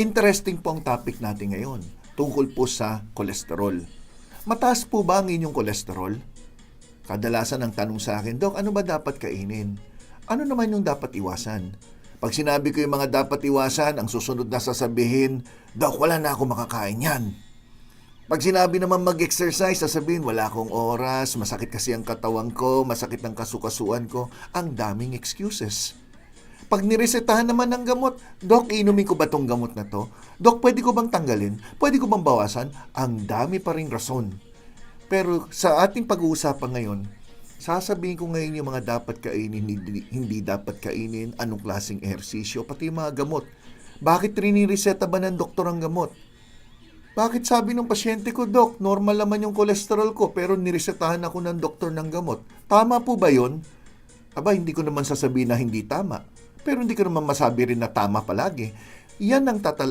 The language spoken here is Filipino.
Interesting po ang topic natin ngayon, tungkol po sa kolesterol. Mataas po ba ang inyong kolesterol? Kadalasan ang tanong sa akin, Dok, ano ba dapat kainin? Ano naman yung dapat iwasan? Pag sinabi ko yung mga dapat iwasan, ang susunod na sasabihin, Dok, wala na ako makakain yan. Pag sinabi naman mag-exercise, sasabihin, wala akong oras, masakit kasi ang katawan ko, masakit ang kasukasuan ko, ang daming excuses. Pag niresetahan naman ng gamot, Dok, inumin ko ba tong gamot na to? Dok, pwede ko bang tanggalin? Pwede ko bang bawasan? Ang dami pa ring rason. Pero sa ating pag-uusapan ngayon, sasabihin ko ngayon yung mga dapat kainin, hindi dapat kainin, anong klaseng ehersisyo, pati yung mga gamot. Bakit rinireseta ba ng doktor ang gamot? Bakit sabi ng pasyente ko, Dok, normal naman yung kolesterol ko pero niresetahan ako ng doktor ng gamot? Tama po ba yun? Aba, hindi ko naman sasabihin na hindi tama. Pero hindi ko naman masabi rin na tama palagi. Yan ang